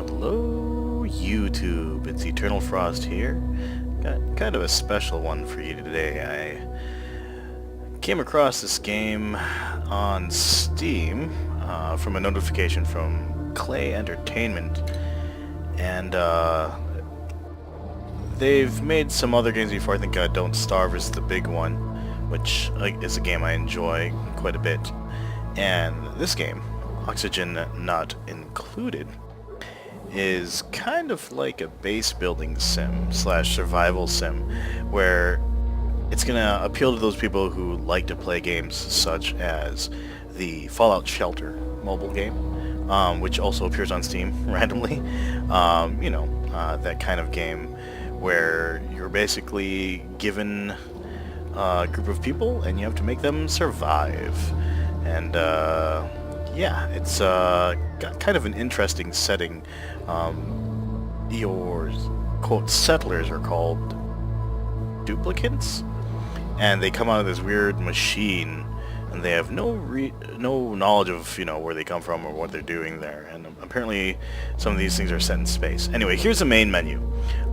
Hello, YouTube. It's Eternal Frost here. Got kind of a special one for you today. I came across this game on Steam from a notification from Klei Entertainment, and they've made some other games before. I think Don't Starve is the big one, which is a game I enjoy quite a bit. And this game, Oxygen Not Included, is kind of like a base building sim slash survival sim, where it's gonna appeal to those people who like to play games such as the Fallout Shelter mobile game, which also appears on Steam randomly. That kind of game where you're basically given a group of people and you have to make them survive. And yeah, it's got kind of an interesting setting. Your, quote, settlers are called duplicants, and they come out of this weird machine, and they have no knowledge of, where they come from or what they're doing there. And apparently some of these things are set in space. Anyway, here's the main menu,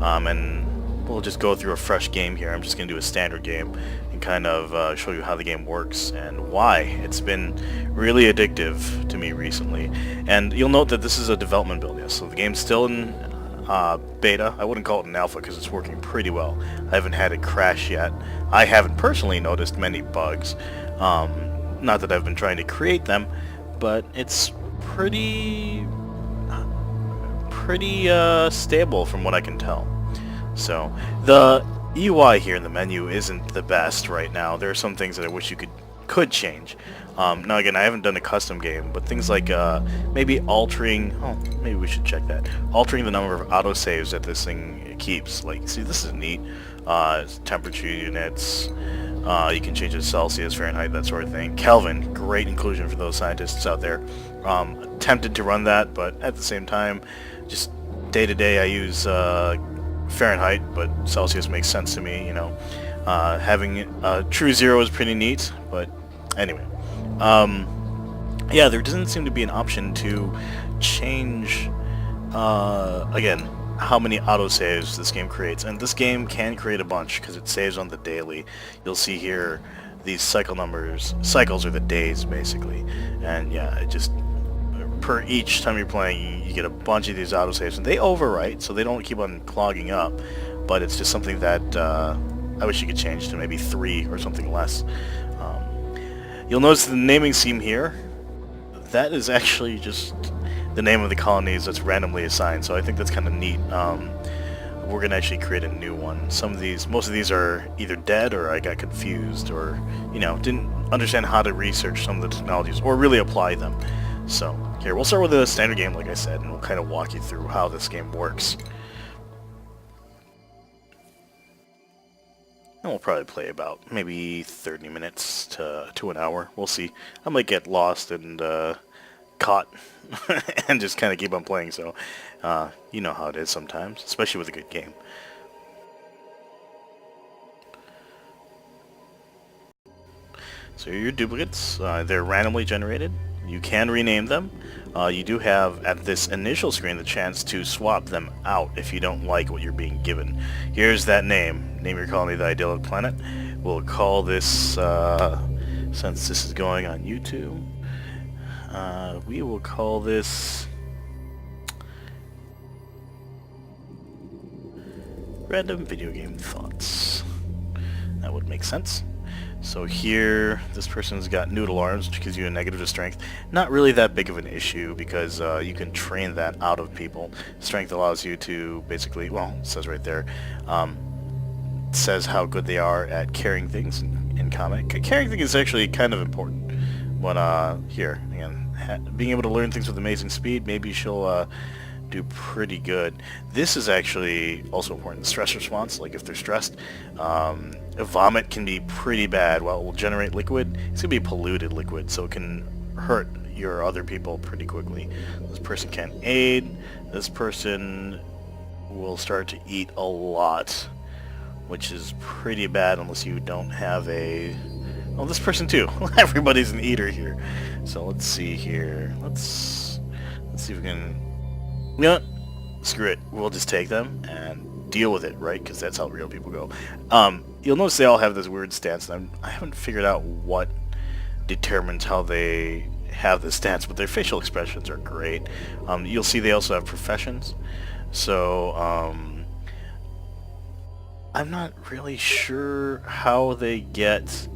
and we'll just go through a fresh game here. I'm just going to do a standard game and kind of show you how the game works and why it's been really addictive to me recently. And you'll note that this is a development build, yes, so the game's still in beta. I wouldn't call it an alpha because it's working pretty well. I haven't had it crash yet. I haven't personally noticed many bugs. Not that I've been trying to create them, but it's pretty stable from what I can tell. So the UI here in the menu isn't the best right now. There are some things that I wish you could change. Now again, I haven't done a custom game, but things like maybe altering, maybe we should check that, altering the number of autosaves that this thing keeps. Like, see, this is neat. Temperature units, you can change it to Celsius, Fahrenheit, that sort of thing. Kelvin, great inclusion for those scientists out there. Tempted to run that, but at the same time, just day to day I use Fahrenheit, but Celsius makes sense to me, having true zero is pretty neat, but anyway. Yeah, there doesn't seem to be an option to change, again, how many autosaves this game creates. And this game can create a bunch because it saves on the daily. You'll see here these cycle numbers. Cycles are the days, basically. And yeah, it just, per each time you're playing, you get a bunch of these autosaves. And they overwrite, so they don't keep on clogging up. But it's just something that I wish you could change to maybe 3 or something less. You'll notice the naming scheme here. That is actually just the name of the colonies that's randomly assigned, so I think that's kind of neat. We're going to actually create a new one. Most of these are either dead, or I got confused, or, didn't understand how to research some of the technologies, or really apply them. So, here, we'll start with a standard game, like I said, and we'll kind of walk you through how this game works. And we'll probably play about maybe 30 minutes to an hour. We'll see. I might get lost and caught and just kind of keep on playing. So you know how it is sometimes, especially with a good game. So your duplicates, they're randomly generated. You can rename them. You do have, at this initial screen, the chance to swap them out if you don't like what you're being given. Here's that name. Name your colony the idyllic planet. We'll call this, since this is going on YouTube, we will call this Random Video Game Thoughts. That would make sense. So here, this person's got noodle arms, which gives you a negative to strength. Not really that big of an issue, because you can train that out of people. Strength allows you to basically, well, it says right there, it says how good they are at carrying things in combat. Carrying things is actually kind of important. But here, again, being able to learn things with amazing speed, maybe she'll do pretty good. This is actually also important. Stress response, like if they're stressed, a vomit can be pretty bad. While it will generate liquid, it's going to be polluted liquid, so it can hurt your other people pretty quickly. This person can't aid. This person will start to eat a lot, which is pretty bad unless you don't have a... Well, this person too. Everybody's an eater here. So let's see here. Let's see if we can... You know what? screw it, we'll just take them and deal with it, right? Because that's how real people go. You'll notice they all have this weird stance, and I haven't figured out what determines how they have this stance, but their facial expressions are great. You'll see they also have professions, so I'm not really sure how they get,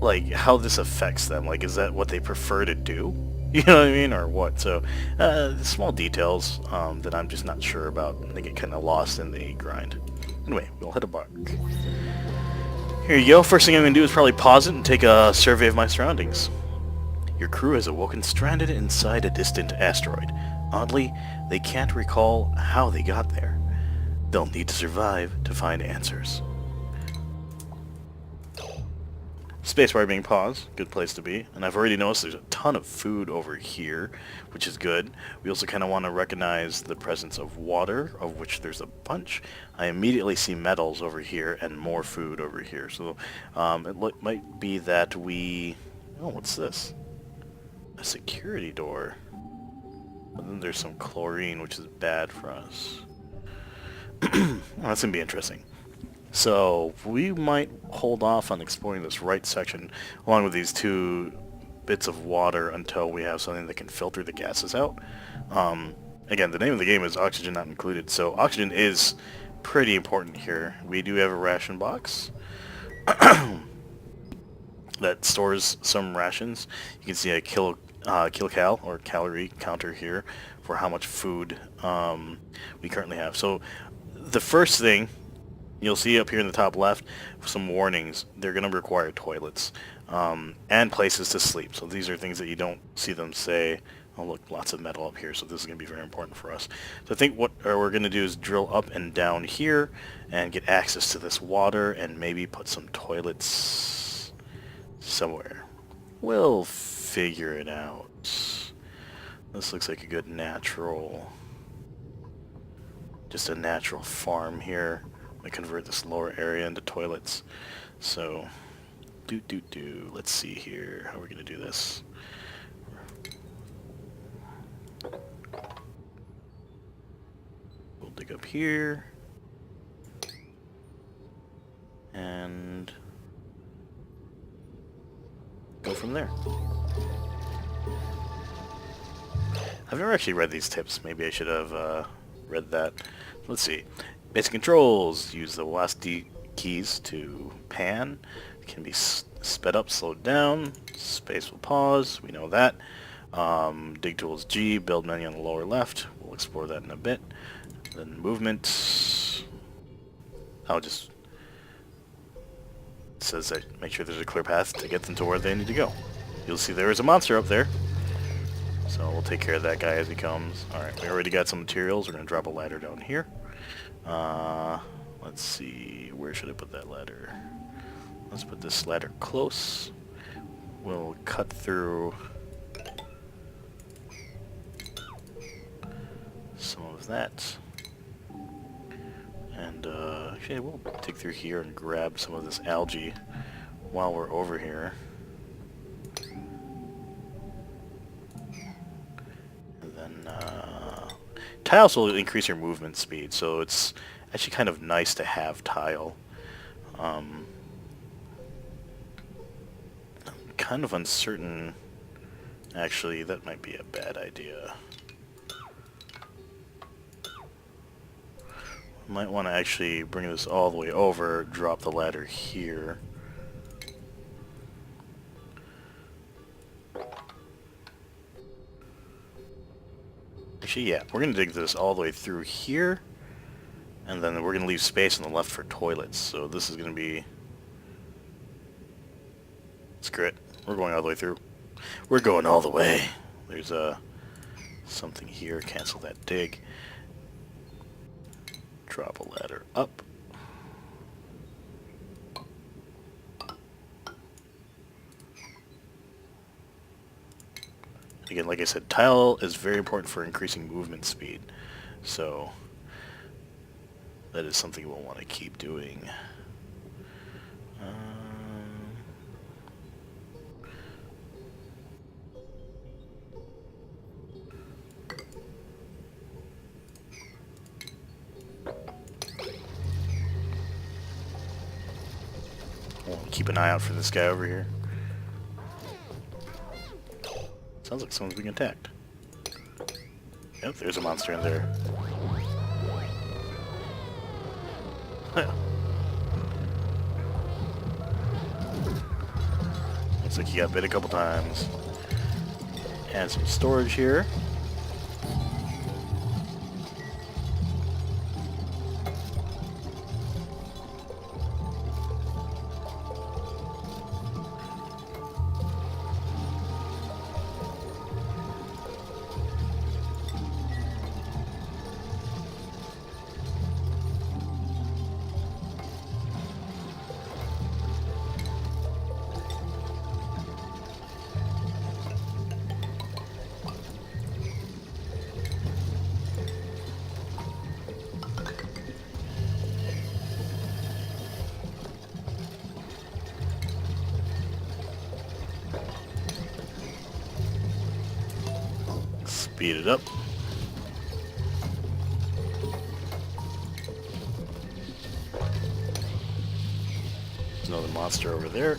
like, how this affects them. Like, is that what they prefer to do? You know what I mean, or what? So, small details that I'm just not sure about. They get kind of lost in the grind. Anyway, we'll hit a mark. Here you go. First thing I'm going to do is probably pause it and take a survey of my surroundings. Your crew has awoken stranded inside a distant asteroid. Oddly, they can't recall how they got there. They'll need to survive to find answers. Spacebar being paused, good place to be. And I've already noticed there's a ton of food over here, which is good. We also kind of want to recognize the presence of water, of which there's a bunch. I immediately see metals over here and more food over here. So it might be that we... Oh, what's this? A security door. And then there's some chlorine, which is bad for us. Well, that's going to be interesting. So we might hold off on exploring this right section along with these two bits of water until we have something that can filter the gases out. Again, the name of the game is Oxygen Not Included, so oxygen is pretty important here. We do have a ration box that stores some rations. You can see a kilcal or calorie counter here for how much food we currently have. So the first thing you'll see up here in the top left some warnings. They're going to require toilets and places to sleep. So these are things that you don't see them say. Oh look, lots of metal up here, so this is going to be very important for us. So I think what we're going to do is drill up and down here and get access to this water and maybe put some toilets somewhere. We'll figure it out. This looks like a good natural, just a natural farm here. I convert this lower area into toilets. So, let's see here. How are we going to do this? We'll dig up here. And go from there. I've never actually read these tips. Maybe I should have read that. Let's see. Basic controls. Use the WASD keys to pan. It can be sped up, slowed down. Space will pause. We know that. Dig tools G. Build menu on the lower left. We'll explore that in a bit. Then movement. I'll just... It says that make sure there's a clear path to get them to where they need to go. You'll see there is a monster up there. So we'll take care of that guy as he comes. Alright, we already got some materials. We're going to drop a ladder down here. Let's see, where should I put that ladder? Let's put this ladder close. We'll cut through some of that. And actually we'll dig through here and grab some of this algae while we're over here. And then tiles will increase your movement speed, so it's actually kind of nice to have tile. I'm kind of uncertain. Actually, that might be a bad idea. Might want to actually bring this all the way over, drop the ladder here. Actually, yeah, we're going to dig this all the way through here, and then we're going to leave space on the left for toilets. So this is going to be... Screw it. We're going all the way through. We're going all the way. There's something here. Cancel that dig. Drop a ladder up. Again, like I said, tile is very important for increasing movement speed. So that is something we'll want to keep doing. keep an eye out for this guy over here. Sounds like someone's being attacked. Yep, there's a monster in there. Looks like he got bit a couple times. And some storage here. Speed it up. There's another monster over there.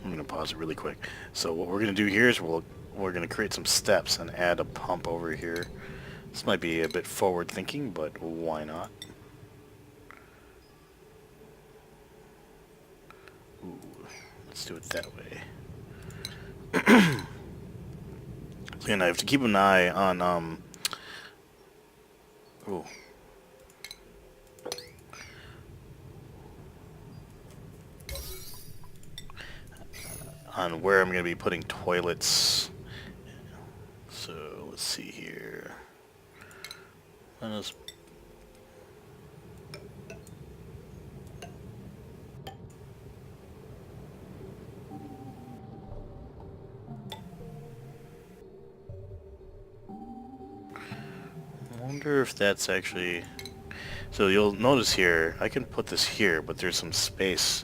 I'm gonna pause it really quick. So what we're gonna do here is we're gonna create some steps and add a pump over here. This might be a bit forward thinking, but why not? Ooh, let's do it that way. So again, I have to keep an eye on ooh. On where I'm going to be putting toilets. So let's see here. I wonder if that's actually... So you'll notice here, I can put this here, but there's some space.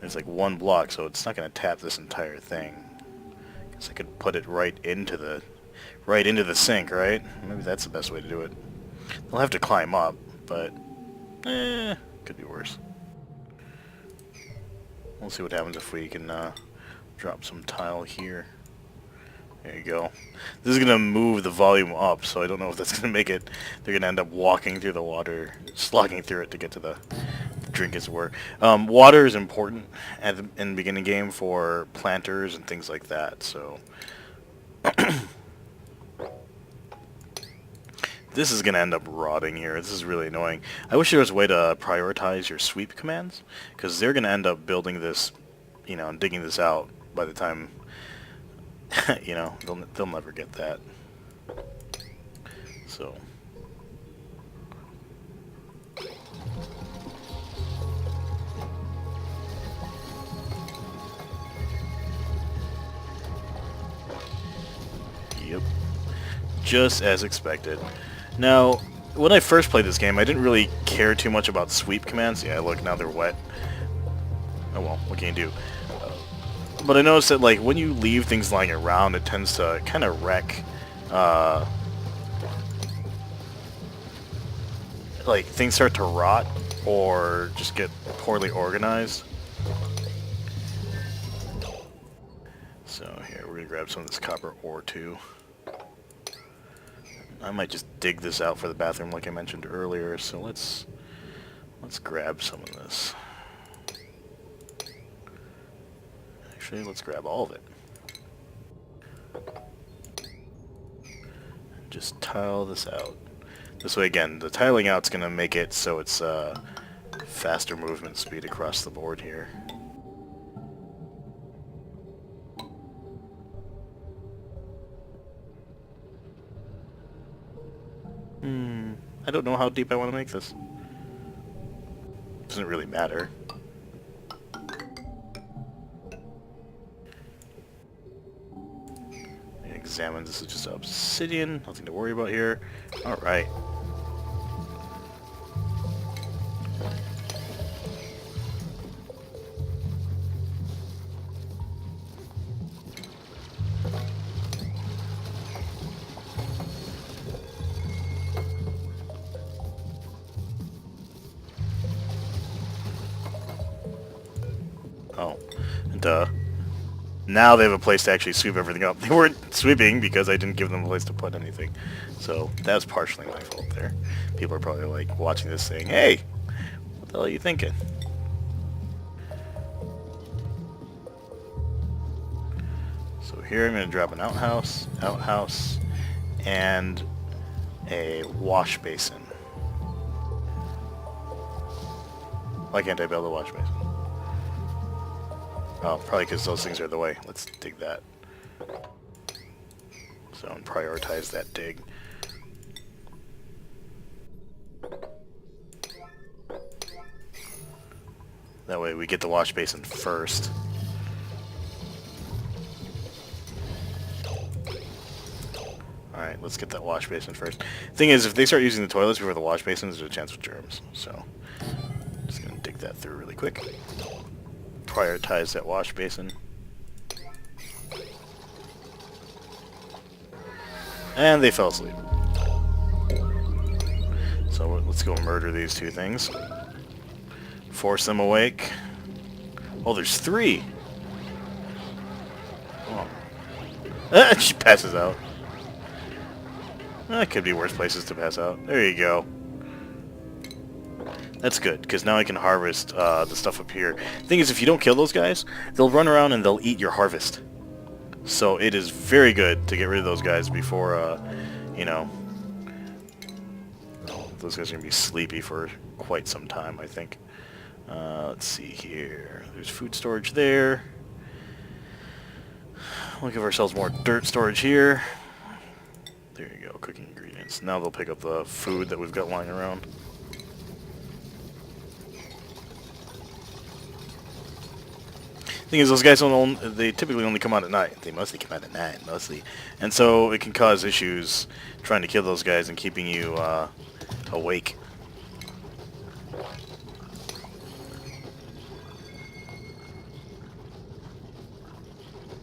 There's like one block, so it's not going to tap this entire thing. Guess I could put it right into the sink, right? Maybe that's the best way to do it. They'll have to climb up, but could be worse. We'll see what happens if we can drop some tile here. There you go. This is going to move the volume up, so I don't know if that's going to make it... They're going to end up walking through the water, slogging through it to get to the drink, as it were. Water is important in the beginning game for planters and things like that, so... This is going to end up rotting here. This is really annoying. I wish there was a way to prioritize your sweep commands, because they're going to end up building this, you know, and digging this out by the time... you know, they'll never get that. So... Yep. Just as expected. Now, when I first played this game, I didn't really care too much about sweep commands. Yeah, look, now they're wet. Oh well, what can you do? But I noticed that, like, when you leave things lying around, it tends to kind of wreck, like, things start to rot or just get poorly organized. So here, we're gonna grab some of this copper ore too. I might just dig this out for the bathroom like I mentioned earlier, so let's grab some of this. Actually, let's grab all of it. And just tile this out. This way, again, the tiling out's gonna make it so it's faster movement speed across the board here. I don't know how deep I want to make this. Doesn't really matter. examine. This is just obsidian. Nothing to worry about here. Alright. Oh, duh. Now they have a place to actually sweep everything up. They weren't sweeping because I didn't give them a place to put anything. So that's partially my fault there. People are probably like watching this saying, hey, what the hell are you thinking? So here I'm going to drop an outhouse, and a wash basin. Why can't I build a wash basin? Oh, probably because those things are in the way. Let's dig that. So I'm prioritize that dig. That way we get the wash basin first. Alright, let's get that wash basin first. Thing is, if they start using the toilets before the wash basins, there's a chance of germs. So, just gonna dig that through really quick. Prioritize that wash basin. And they fell asleep. So let's go murder these two things. Force them awake. Oh, there's 3! Oh. She passes out. That could be worse places to pass out. There you go. That's good, because now I can harvest the stuff up here. Thing is, if you don't kill those guys, they'll run around and they'll eat your harvest. So it is very good to get rid of those guys before, you know... Those guys are going to be sleepy for quite some time, I think. Let's see here. There's food storage there. We'll give ourselves more dirt storage here. There you go, cooking ingredients. Now they'll pick up the food that we've got lying around. Thing is, those guys they typically only come out at night. They mostly come out at night, mostly. And so it can cause issues trying to kill those guys and keeping you awake.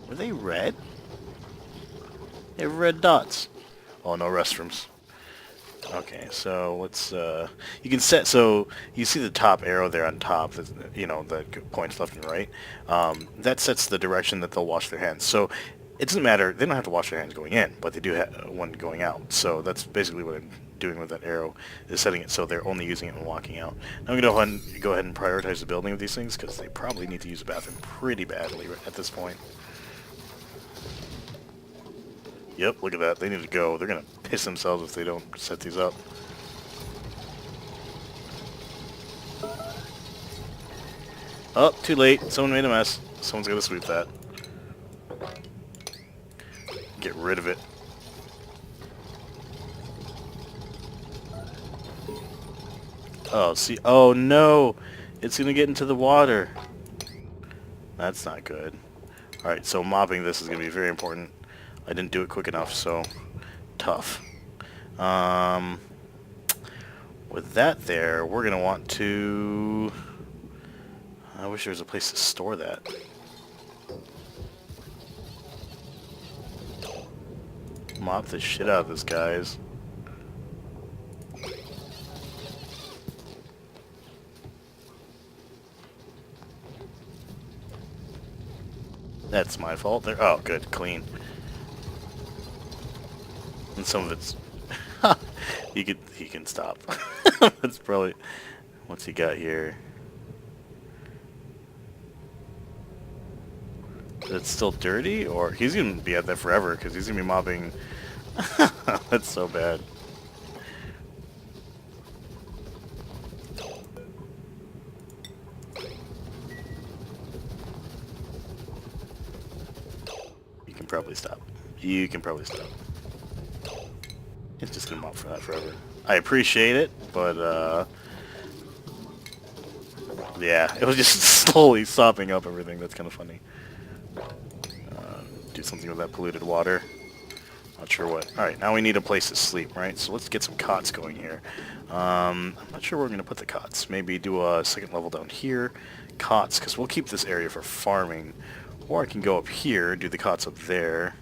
Were they red? They have red dots. Oh, no restrooms. Okay, so let's, you can set, so you see the top arrow there on top, you know, that points left and right. That sets the direction that they'll wash their hands. So it doesn't matter, they don't have to wash their hands going in, but they do have one going out. So that's basically what I'm doing with that arrow, is setting it so they're only using it when walking out. Now I'm going to go ahead and prioritize the building of these things, because they probably need to use a bathroom pretty badly at this point. Yep, look at that. They need to go. They're going to piss themselves if they don't set these up. Oh, too late. Someone made a mess. Someone's got to sweep that. Get rid of it. Oh, see. Oh, no. It's going to get into the water. That's not good. Alright, so mopping this is going to be very important. I didn't do it quick enough, so tough. With that there, we're going to want to... I wish there was a place to store that. Mop the shit out of this, guys. That's my fault. There. Oh, good. Clean. And some of it's... he can stop. That's probably... What's he got here? Is it still dirty? Or... He's going to be at that forever, because he's going to be mopping... That's so bad. You can probably stop. You can probably stop. It's just gonna mop for that forever. I appreciate it, but yeah, it was just slowly sopping up everything. That's kind of funny. Do something with that polluted water. Not sure what. Alright, now we need a place to sleep, right? So let's get some cots going here. I'm not sure where we're going to put the cots. Maybe do a second level down here. Cots, because we'll keep this area for farming. Or I can go up here, do the cots up there.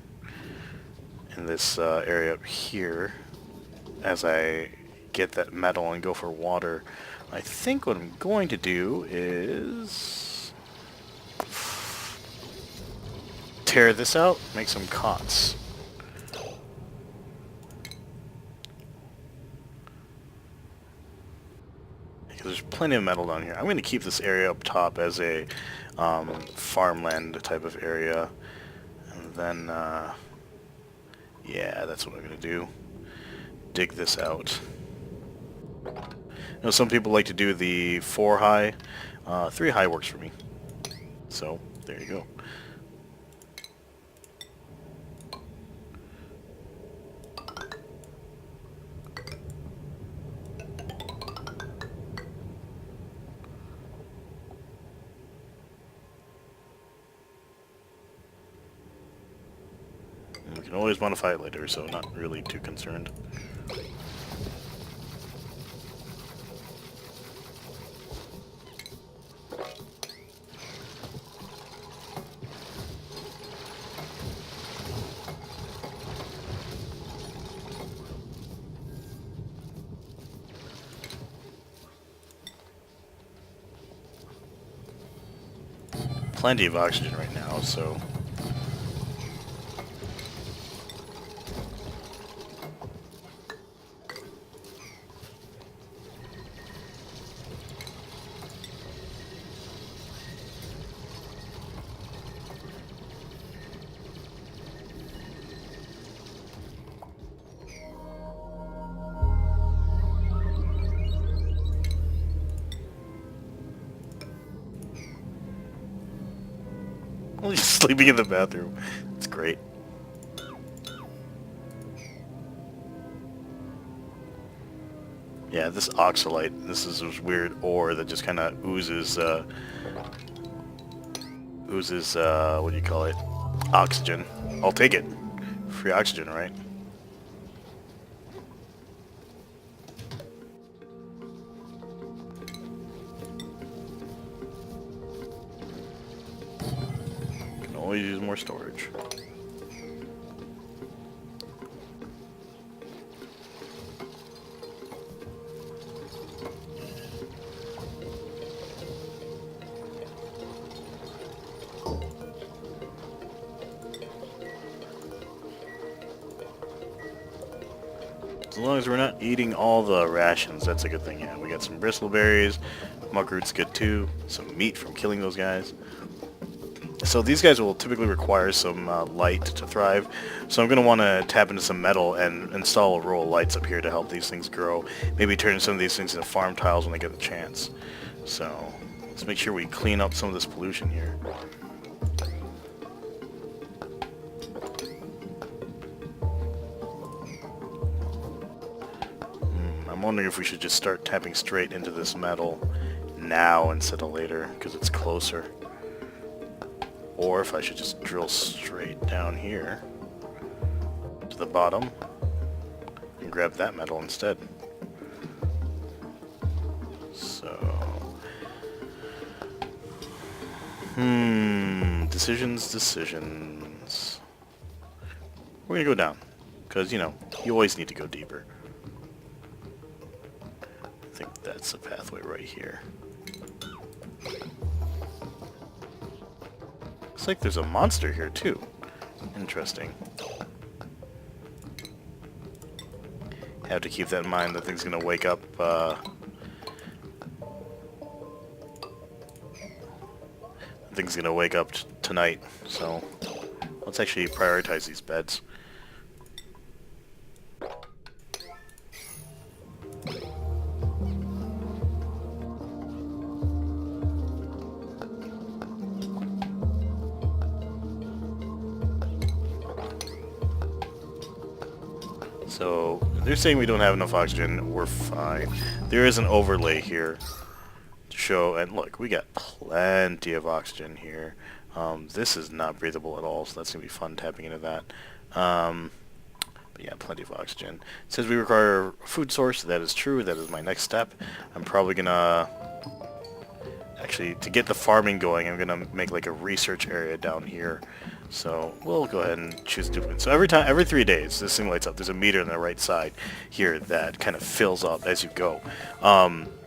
In this area up here. As I get that metal and go for water. I think what I'm going to do is tear this out, make some cots. Because there's plenty of metal down here. I'm going to keep this area up top as a farmland type of area. And then, yeah, that's what I'm going to do. Dig this out. You know, some people like to do the 4 high. 3 high works for me. So, there you go. And we can always modify it later, so not really too concerned. Plenty of oxygen right now, so... Only sleeping in the bathroom. It's great. Yeah, this oxalite, this is this weird ore that just kind of oozes, what do you call it? Oxygen. I'll take it. Free oxygen, right? Can always use more storage. As long as we're not eating all the rations, that's a good thing. Yeah, we got some bristleberries, muckroot's good too, some meat from killing those guys. So these guys will typically require some light to thrive, so I'm going to want to tap into some metal and install a row of lights up here to help these things grow. Maybe turn some of these things into farm tiles when they get the chance. So let's make sure we clean up some of this pollution here. I'm wondering if we should just start tapping straight into this metal now instead of later, because it's closer. Or if I should just drill straight down here to the bottom and grab that metal instead. So... decisions. We're gonna go down, because, you know, you always need to go deeper. I think that's the pathway right here. Looks like there's a monster here too. Interesting. Have to keep that in mind. That thing's gonna wake up. That thing's gonna wake up tonight. So let's actually prioritize these beds. So, they're saying we don't have enough oxygen. We're fine. There is an overlay here to show, and look, we got plenty of oxygen here. This is not breathable at all, so that's going to be fun tapping into that. But yeah, plenty of oxygen. It says we require a food source. That is true. That is my next step. I'm probably gonna... Actually, to get the farming going, I'm gonna make like a research area down here. So we'll go ahead and choose a duplicate. So every 3 days, this thing lights up. There's a meter on the right side here that kind of fills up as you go.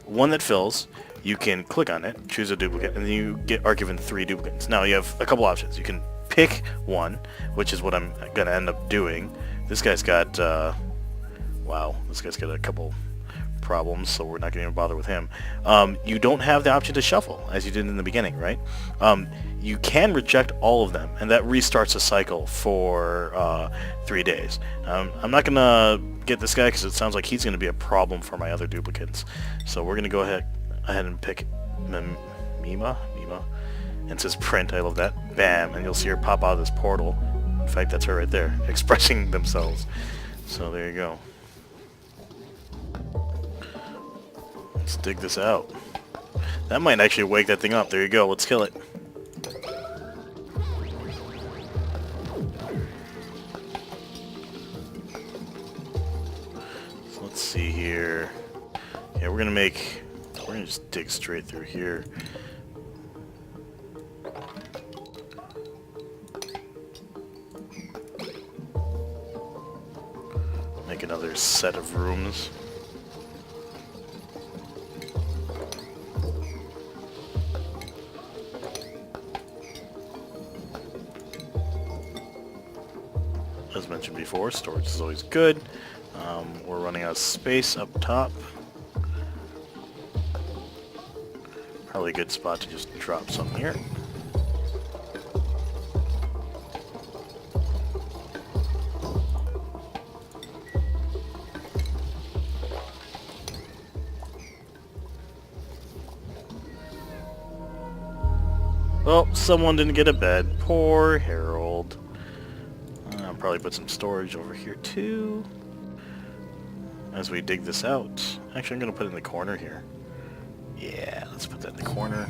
One that fills, you can click on it, choose a duplicate, and then are given 3 duplicates. Now you have a couple options. You can pick one, which is what I'm gonna end up doing. This guy's got, wow, this guy's got a couple problems, so we're not going to bother with him. You don't have the option to shuffle, as you did in the beginning, right? You can reject all of them, and that restarts a cycle for 3 days. I'm not going to get this guy because it sounds like he's going to be a problem for my other duplicates. So we're going to go ahead and pick Mima, and it says print. I love that. Bam, and you'll see her pop out of this portal. In fact, that's her right there, expressing themselves. So there you go. Let's dig this out. That might actually wake that thing up. There you go. Let's kill it. So let's see here. Yeah, we're gonna just dig straight through here. Make another set of rooms. As mentioned before, storage is always good. We're running out of space up top. Probably a good spot to just drop something here. Oh, someone didn't get a bed. Poor Harold. I'll probably put some storage over here too as we dig this out. Actually, I'm going to put it in the corner here. Yeah, let's put that in the corner.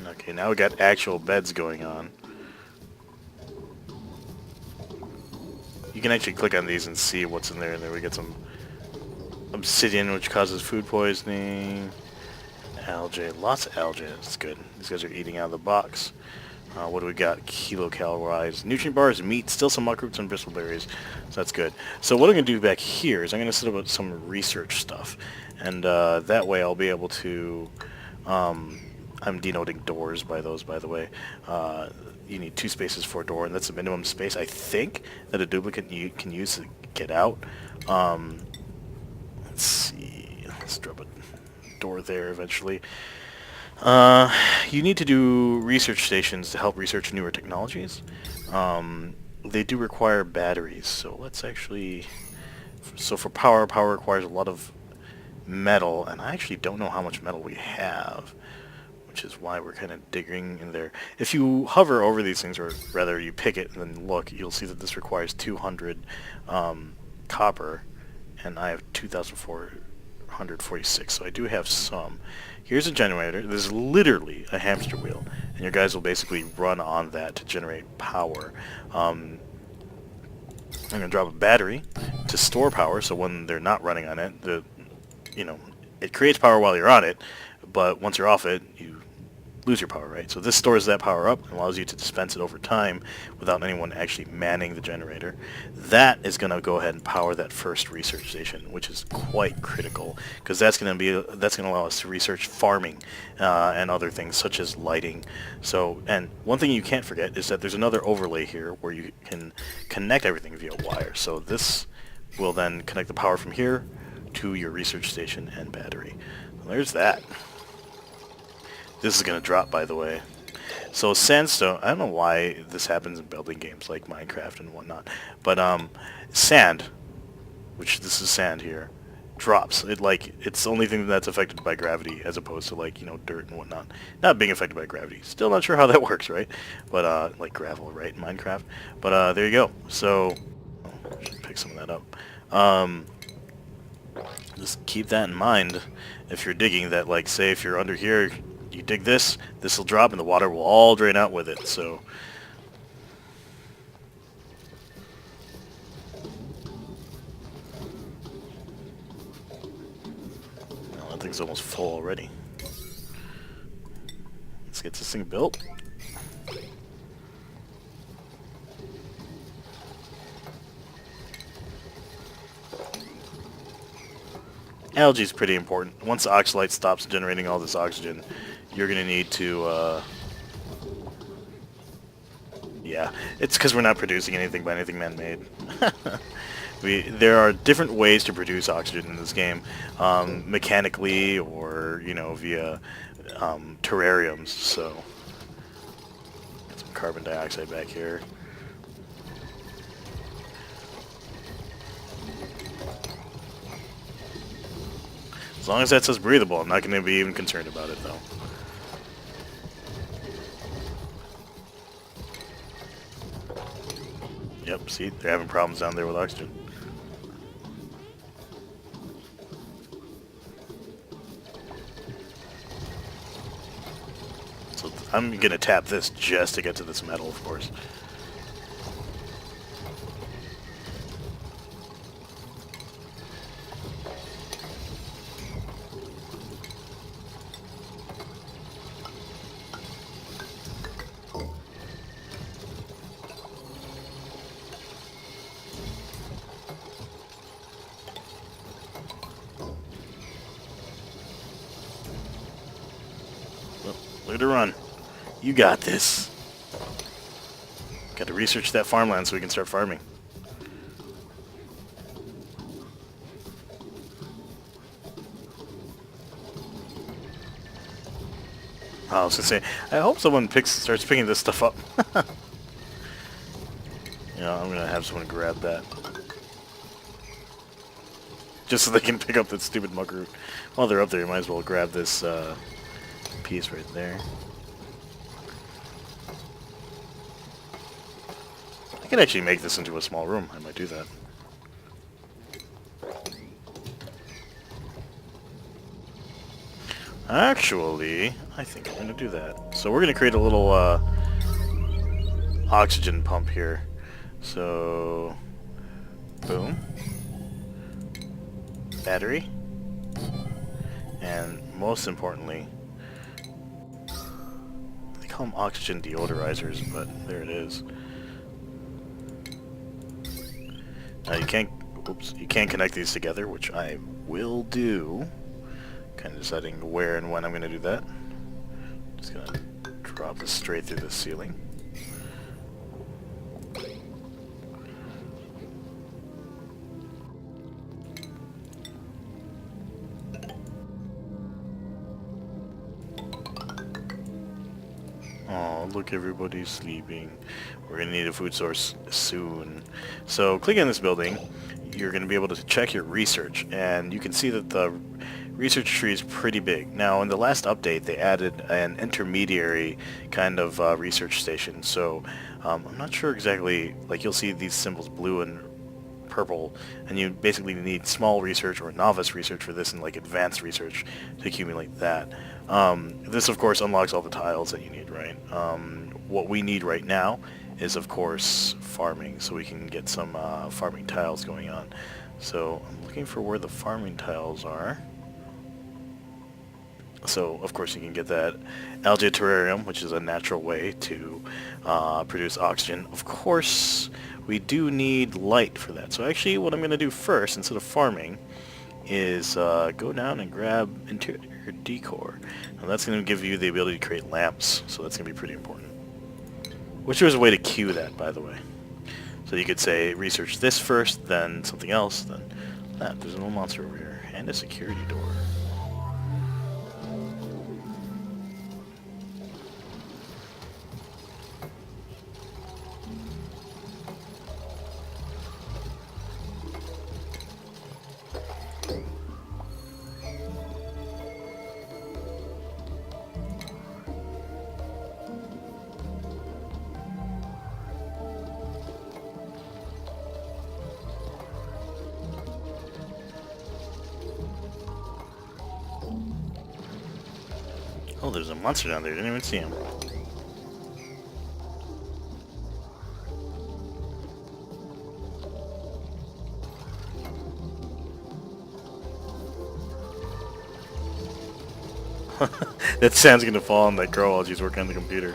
Okay, now we got actual beds going on. You can actually click on these and see what's in there, and then we get some obsidian, which causes food poisoning. Algae, lots of algae, that's good. These guys are eating out of the box. What do we got? Kilocalorized nutrient bars, meat, still some muck roots and bristleberries, so that's good. So what I'm going to do back here is I'm going to set up some research stuff, and that way I'll be able to... I'm denoting doors by those, by the way. You need 2 spaces for a door, and that's the minimum space, I think, that a duplicate you can use to get out. Let's see. Let's drop a door there eventually. You need to do research stations to help research newer technologies. They do require batteries, so let's actually... So for power requires a lot of metal, and I actually don't know how much metal we have, which is why we're kind of digging in there. If you hover over these things, or rather you pick it and then look, you'll see that this requires 200 copper, and I have 2,446, so I do have some. Here's a generator. This is literally a hamster wheel, and your guys will basically run on that to generate power. I'm going to drop a battery to store power, so when they're not running on it, it creates power while you're on it, but once you're off it, you lose your power, right? So this stores that power up and allows you to dispense it over time without anyone actually manning the generator. That is going to go ahead and power that first research station, which is quite critical, because that's going to allow us to research farming and other things such as lighting. So, and one thing you can't forget is that there's another overlay here where you can connect everything via wire. So this will then connect the power from here to your research station and battery. So there's that. This is going to drop, by the way. So sandstone, I don't know why this happens in building games like Minecraft and whatnot, but sand, which this is sand here, drops. It's the only thing that's affected by gravity, as opposed to like, you know, dirt and whatnot not being affected by gravity. Still not sure how that works, right? But like gravel, right, in Minecraft. But there you go. So should pick some of that up. Just keep that in mind if you're digging. That, like, say if you're under here, you dig this will drop and the water will all drain out with it. So well, that thing's almost full already. Let's get this thing built. Algae is pretty important. Once the oxalite stops generating all this oxygen, you're going to need to, yeah, it's because we're not producing anything by anything man-made. There are different ways to produce oxygen in this game, mechanically or, you know, via terrariums. So, get some carbon dioxide back here. As long as that says breathable, I'm not going to be even concerned about it, though. Yep, see? They're having problems down there with oxygen. So I'm going to tap this just to get to this metal, of course. Look at her run. You got this. Got to research that farmland so we can start farming. I was gonna say, I hope someone starts picking this stuff up. Yeah, I'm gonna have someone grab that. Just so they can pick up that stupid muckroot. While they're up there, you might as well grab this piece right there. I could actually make this into a small room. I might do that. Actually, I think I'm going to do that. So we're going to create a little oxygen pump here. So, boom. Battery. And most importantly, they call them oxygen deodorizers, but there it is. Now you can't connect these together, which I will do. Kind of deciding where and when I'm going to do that. Just going to drop this straight through the ceiling. Oh, look, everybody's sleeping. We're going to need a food source soon. So, click on this building. You're going to be able to check your research, and you can see that the research tree is pretty big. Now, in the last update, they added an intermediary kind of research station. So, I'm not sure exactly, like, you'll see these symbols blue and purple, and you basically need small research or novice research for this and, like, advanced research to accumulate that. This, of course, unlocks all the tiles that you need, right? What we need right now is, of course, farming, so we can get some farming tiles going on. So I'm looking for where the farming tiles are. So, of course, you can get that algae terrarium, which is a natural way to produce oxygen. Of course, we do need light for that. So actually, what I'm going to do first, instead of farming, is go down and grab interior decor. Now that's going to give you the ability to create lamps, so that's going to be pretty important. Wish there was a way to queue that, by the way. So you could say, research this first, then something else, then that. There's a little monster over here. And a security door. Oh, there's a monster down there. Didn't even see him. That sand's gonna fall on that girl while she's working on the computer.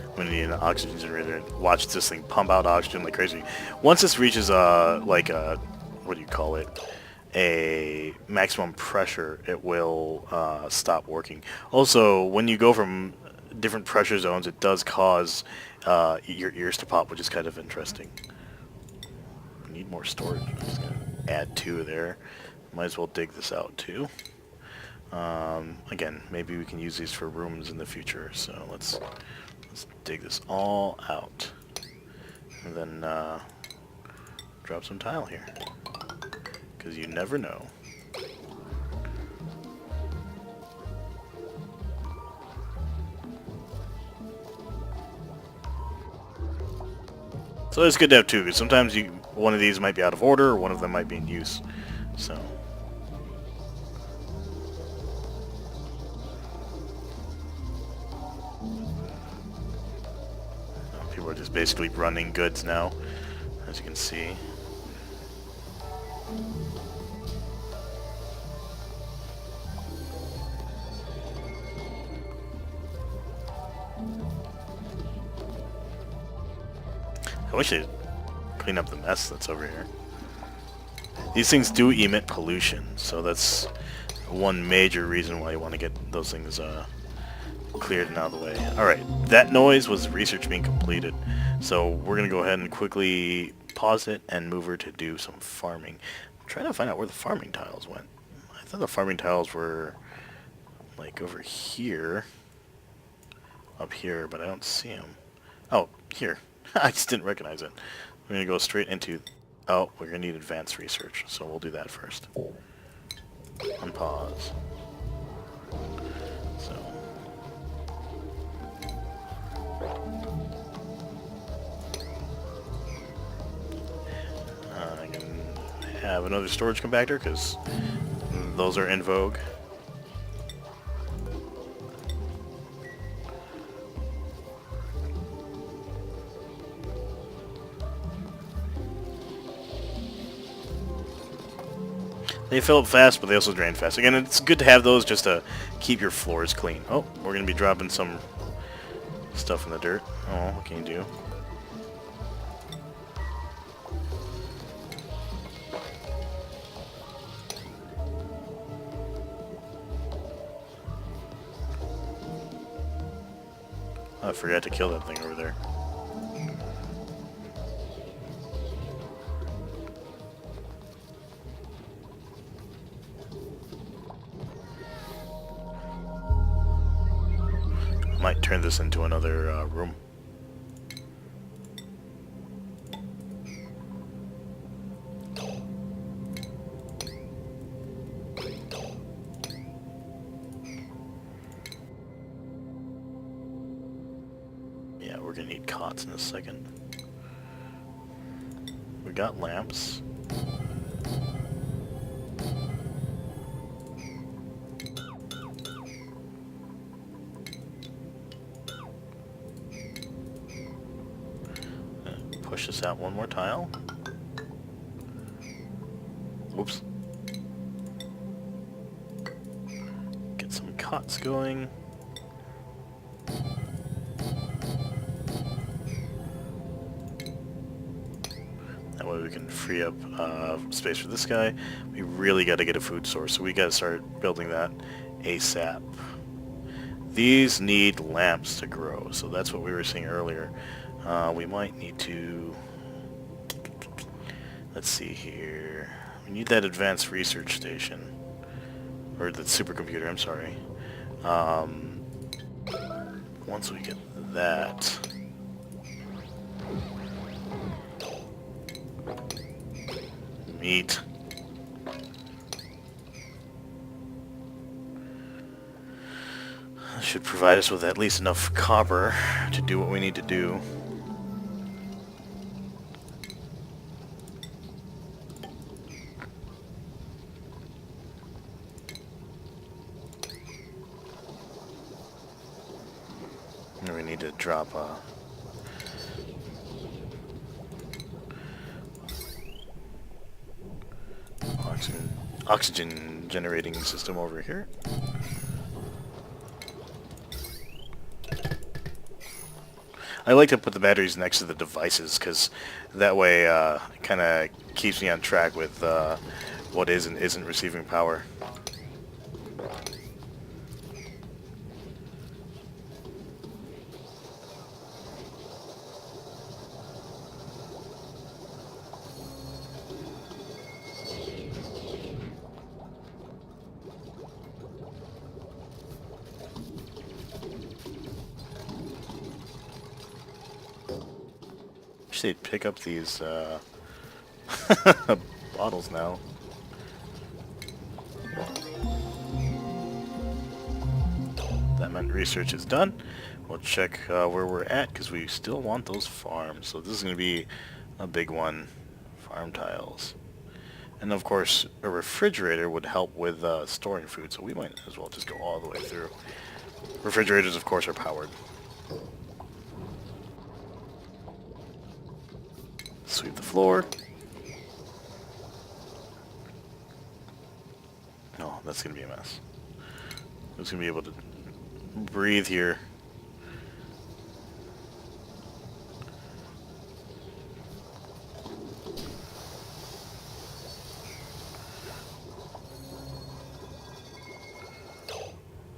I'm gonna need an oxygen generator and watch this thing pump out oxygen like crazy. Once this reaches like a, what do you call it? A maximum pressure, it will stop working. Also, when you go from different pressure zones, it does cause your ears to pop, which is kind of interesting. Need more storage. I'm just gonna add 2 there. Might as well dig this out too. Again, maybe we can use these for rooms in the future. So let's dig this all out, and then drop some tile here, because you never know. So it's good to have 2, because sometimes one of these might be out of order, or one of them might be in use. So. People are just basically running goods now, as you can see. I wish they'd clean up the mess that's over here. These things do emit pollution, so that's one major reason why you want to get those things cleared and out of the way. Alright, that noise was research being completed. So we're going to go ahead and quickly pause it and move her to do some farming. I'm trying to find out where the farming tiles went. I thought the farming tiles were like over here. Up here, but I don't see them. Oh, here. I just didn't recognize it. We're going to go straight into... Oh, we're going to need advanced research, so we'll do that first. Unpause. So... I can have another storage compactor, because those are in vogue. They fill up fast, but they also drain fast. Again, it's good to have those just to keep your floors clean. Oh, we're going to be dropping some stuff in the dirt. Oh, what can you do? I forgot to kill that thing over there. Might turn this into another room. Yeah, we're gonna need cots in a second. We got lamps. Push this out one more tile. Oops. Get some cots going. That way we can free up space for this guy. We really got to get a food source, so we got to start building that ASAP. These need lamps to grow, so that's what we were seeing earlier. We might need to... Let's see here. We need that advanced research station. Or the supercomputer, I'm sorry. Once we get that... Meat. Should provide us with at least enough copper to do what we need to do. to drop oxygen generating system over here. I like to put the batteries next to the devices because that way it kind of keeps me on track with what is and isn't receiving power. They'd pick up these bottles now. That meant research is done. We'll check where we're at because we still want those farms. So this is going to be a big one. Farm tiles. And of course a refrigerator would help with storing food, so we might as well just go all the way through. Refrigerators of course are powered. Sweep the floor. Oh, that's going to be a mess. Who's going to be able to breathe here?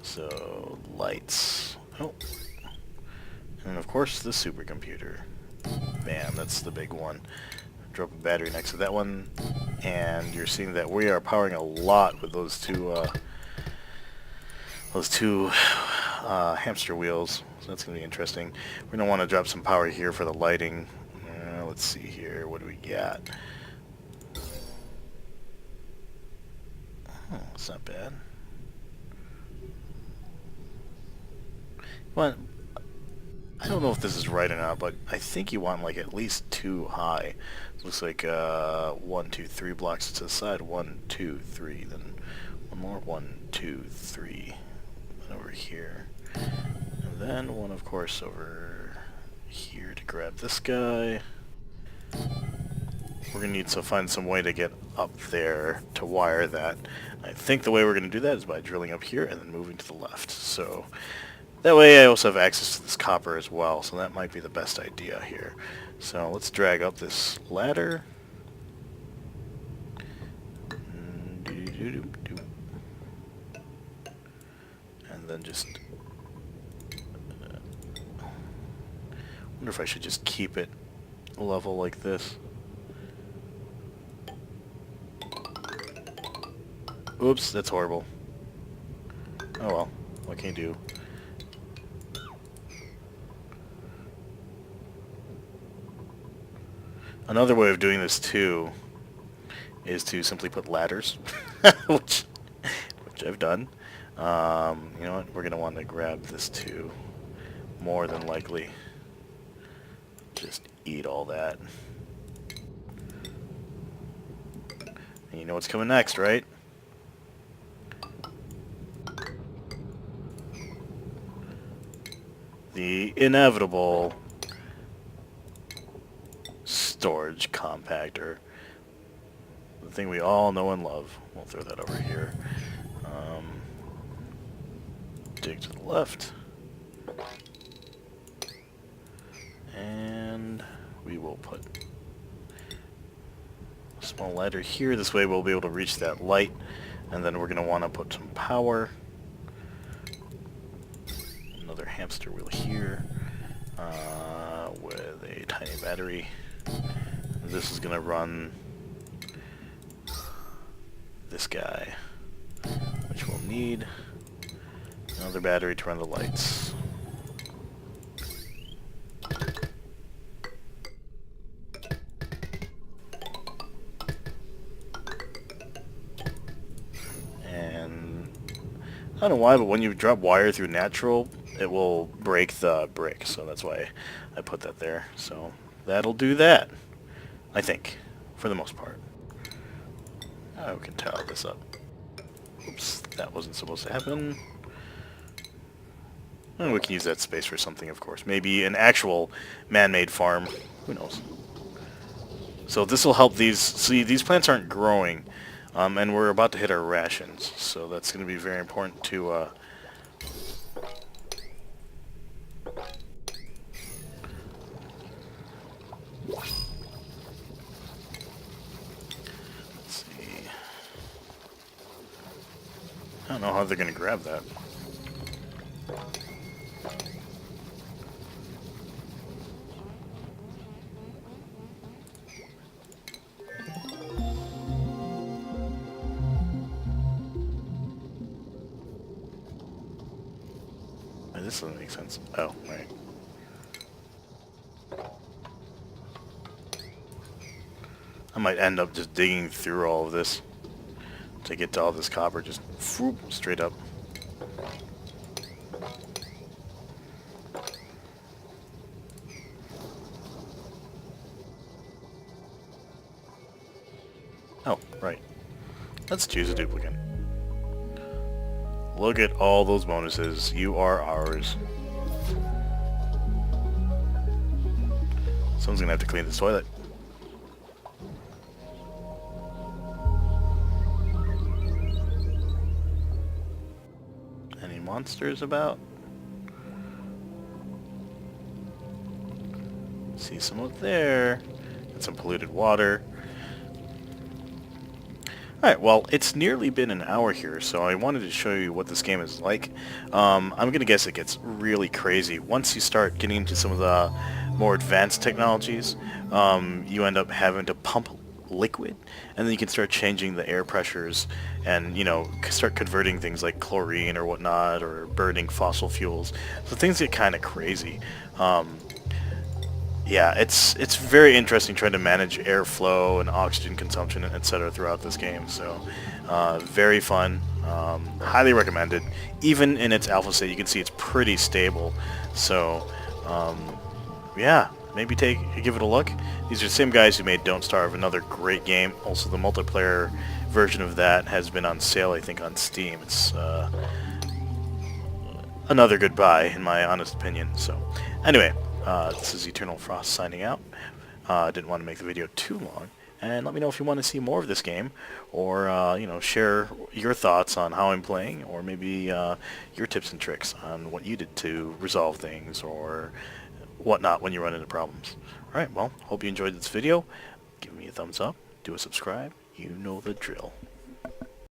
So, lights. Oh. And of course the supercomputer. Bam, that's the big one. Drop a battery next to that one, and you're seeing that we are powering a lot with those two hamster wheels. So that's going to be interesting. We're going to want to drop some power here for the lighting. Let's see here. What do we got? Oh, it's not bad. Well, I don't know if this is right or not, but I think you want like at least 2 high. It looks like 1, 2, 3 blocks to the side. 1, 2, 3. Then one more. 1, 2, 3. Then over here. And then one, of course, over here to grab this guy. We're going to need to find some way to get up there to wire that. I think the way we're going to do that is by drilling up here and then moving to the left. So that way I also have access to this copper as well, so that might be the best idea here. So let's drag up this ladder. And then just... wonder if I should just keep it level like this. Oops, that's horrible. Oh well, what can you do? Another way of doing this too is to simply put ladders, which I've done. You know what? We're gonna want to grab this too. More than likely, just eat all that. And you know what's coming next, right? The inevitable storage compactor. The thing we all know and love. We'll throw that over here. Dig to the left. And we will put a small ladder here. This way we'll be able to reach that light. And then we're going to want to put some power. Another hamster wheel here. With a tiny battery. This is going to run this guy, which we'll need another battery to run the lights. And I don't know why, but when you drop wire through natural, it will break the brick, so that's why I put that there. So that'll do that, I think, for the most part. Oh, we can tile this up. Oops, that wasn't supposed to happen. And we can use that space for something, of course. Maybe an actual man-made farm. Who knows? So this will help these... See, these plants aren't growing, and we're about to hit our rations. So that's going to be very important to... Let's see... I don't know how they're going to grab that. This doesn't make sense. Oh, right. I might end up just digging through all of this to get to all this copper, just whoop, straight up. Oh, right. Let's choose a duplicate. Look at all those bonuses. You are ours. Someone's gonna have to clean this toilet. Any monsters about? See some up there. Got some polluted water. Alright, well, it's nearly been an hour here, so I wanted to show you what this game is like. I'm going to guess it gets really crazy. Once you start getting into some of the more advanced technologies, you end up having to pump liquid, and then you can start changing the air pressures and, you know, start converting things like chlorine or whatnot, or burning fossil fuels. So things get kind of crazy. Yeah, it's very interesting trying to manage airflow and oxygen consumption, etc. throughout this game. So, very fun. Highly recommended. Even in its alpha state, you can see it's pretty stable. So, yeah, maybe give it a look. These are the same guys who made Don't Starve, another great game. Also, the multiplayer version of that has been on sale, I think, on Steam. It's another good buy, in my honest opinion. So, anyway. This is Eternal Frost signing out. Didn't want to make the video too long. And let me know if you want to see more of this game, or, you know, share your thoughts on how I'm playing, or maybe your tips and tricks on what you did to resolve things, or whatnot when you run into problems. Alright, well, hope you enjoyed this video. Give me a thumbs up, do a subscribe, you know the drill.